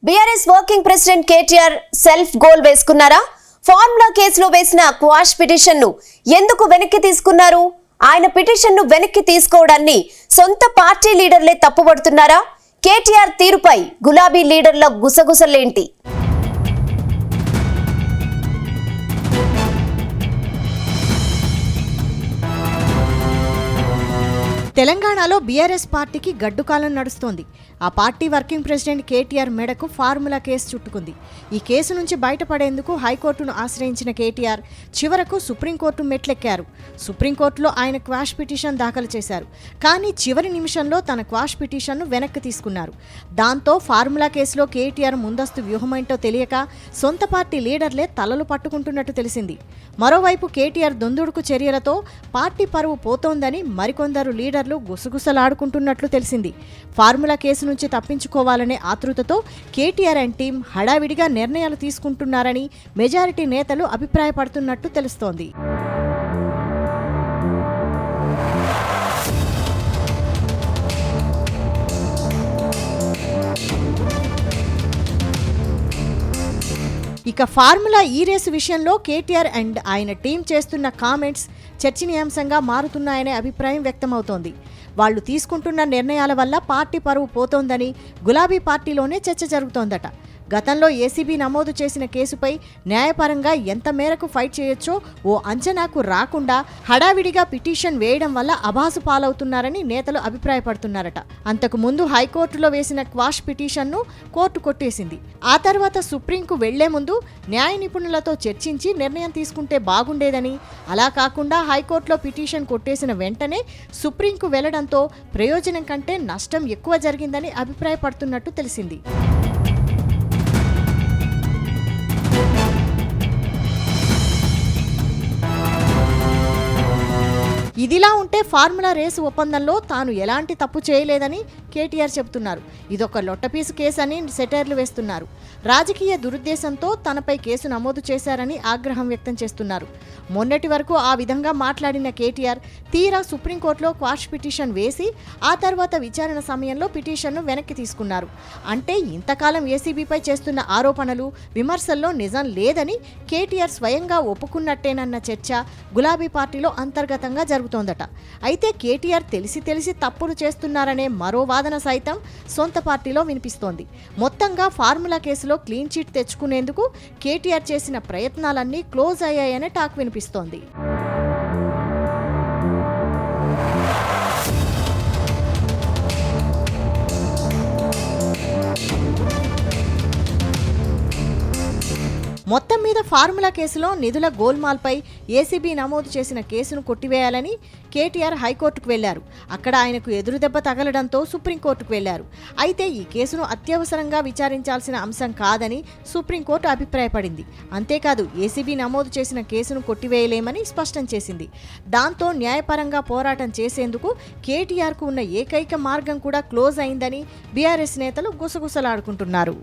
BRS working president KTR self goal వేసుకున్నారా? Formula కేసులో వేసిన క్వాష్ పిటిషన్ ను ఎందుకు వెనక్కి తీసుకున్నారు? ఆయన పిటిషన్ ను వెనక్కి తీసుకోవడాన్ని సొంత పార్టీ లీడర్లే తప్పుపడుతున్నారా? కేటీఆర్ తీరుపై గులాబీ లీడర్ల గుసగుసలేంటి? తెలంగాణలో బీఆర్ఎస్ పార్టీకి గడ్డుకాలం నడుస్తోంది. ఆ పార్టీ వర్కింగ్ ప్రెసిడెంట్ కేటీఆర్ మెడకు ఫార్ములా కేసు చుట్టుకుంది. ఈ కేసు నుంచి బయటపడేందుకు హైకోర్టును ఆశ్రయించిన కేటీఆర్ చివరకు సుప్రీంకోర్టు మెట్లెక్కారు. సుప్రీంకోర్టులో ఆయన క్వాష్ పిటిషన్ దాఖలు చేశారు. కానీ చివరి నిమిషంలో తన క్వాష్ పిటిషన్ను వెనక్కి తీసుకున్నారు. దాంతో ఫార్ములా కేసులో కేటీఆర్ ముందస్తు వ్యూహమేంటో తెలియక సొంత పార్టీ లీడర్లే తలలు పట్టుకుంటున్నట్టు తెలిసింది. మరోవైపు కేటీఆర్ దొందుడుకు చర్యలతో పార్టీ పరువు పోతోందని మరికొందరు లీడర్లు గుసగుసలాడుకుంటున్నట్లు తెలిసింది. ఫార్ములా కేసు నుంచి తప్పించుకోవాలనే ఆతృతతో కేటీఆర్ అండ్ టీం హడావిడిగా నిర్ణయాలు తీసుకుంటున్నారని మెజారిటీ నేతలు అభిప్రాయపడుతున్నట్టు తెలుస్తోంది. ఇక ఫార్ములా ఈ రేసు విషయంలో కేటీఆర్ అండ్ ఆయన టీం చేస్తున్న కామెంట్స్ చర్చనీయాంశంగా మారుతున్నాయనే అభిప్రాయం వ్యక్తమవుతోంది. వాళ్ళు తీసుకుంటున్న నిర్ణయాల వల్ల పార్టీ పరువు పోతోందని గులాబీ పార్టీలోనే చర్చ జరుగుతోందట. గతంలో ఏసీబీ నమోదు చేసిన కేసుపై న్యాయపరంగా ఎంత మేరకు ఫైట్ చేయొచ్చో ఓ అంచనాకు రాకుండా హడావిడిగా పిటిషన్ వేయడం వల్ల అభాసు పాలవుతున్నారని నేతలు అభిప్రాయపడుతున్నారట. అంతకు ముందు హైకోర్టులో వేసిన క్వాష్ పిటిషన్ను కోర్టు కొట్టేసింది. ఆ తర్వాత సుప్రీంకు వెళ్లే ముందు న్యాయ నిపుణులతో చర్చించి నిర్ణయం తీసుకుంటే బాగుండేదని, అలా కాకుండా హైకోర్టులో పిటిషన్ కొట్టేసిన వెంటనే సుప్రీంకు వెళ్లడంతో ప్రయోజనం కంటే నష్టం ఎక్కువ జరిగిందని అభిప్రాయపడుతున్నట్టు తెలిసింది. ఇదిలా ఉంటే ఫార్ములా రేసు ఒప్పందంలో తాను ఎలాంటి తప్పు చేయలేదని కేటీఆర్ చెబుతున్నారు. ఇదొక లొట్టపీసు కేసు అని సెటైర్లు వేస్తున్నారు. రాజకీయ దురుద్దేశంతో తనపై కేసు నమోదు చేశారని ఆగ్రహం వ్యక్తం చేస్తున్నారు. మొన్నటి వరకు ఆ విధంగా మాట్లాడిన కేటీఆర్ తీరా సుప్రీంకోర్టులో క్వాష్ పిటిషన్ వేసి ఆ తర్వాత విచారణ సమయంలో పిటిషన్ను వెనక్కి తీసుకున్నారు. అంటే ఇంతకాలం ఏసీబీపై చేస్తున్న ఆరోపణలు, విమర్శల్లో నిజం లేదని కేటీఆర్ స్వయంగా ఒప్పుకున్నట్టేనన్న చర్చ గులాబీ పార్టీలో అంతర్గతంగా జరుగుతోందట. అయితే కేటీఆర్ తెలిసి తప్పులు చేస్తున్నారనే మరో వాదన సైతం సొంత పార్టీలో వినిపిస్తోంది. మొత్తంగా ఫార్ములా కేసులో క్లీన్ చిట్ తెచ్చుకునేందుకు కేటీఆర్ చేసిన ప్రయత్నాలన్నీ క్లోజ్ అయ్యాయనే టాక్ వినిపిస్తోంది. మొత్తం మీద ఫార్ములా కేసులో నిధుల గోల్మాల్పై ఏసీబీ నమోదు చేసిన కేసును కొట్టివేయాలని కేటీఆర్ హైకోర్టుకు వెళ్లారు. అక్కడ ఆయనకు ఎదురుదెబ్బ తగలడంతో సుప్రీంకోర్టుకు వెళ్లారు. అయితే ఈ కేసును అత్యవసరంగా విచారించాల్సిన అంశం కాదని సుప్రీంకోర్టు అభిప్రాయపడింది. అంతేకాదు ఏసీబీ నమోదు చేసిన కేసును కొట్టివేయలేమని స్పష్టం చేసింది. దాంతో న్యాయపరంగా పోరాటం చేసేందుకు కేటీఆర్కు ఉన్న ఏకైక మార్గం కూడా క్లోజ్ అయిందని బీఆర్ఎస్ నేతలు గుసగుసలాడుకుంటున్నారు.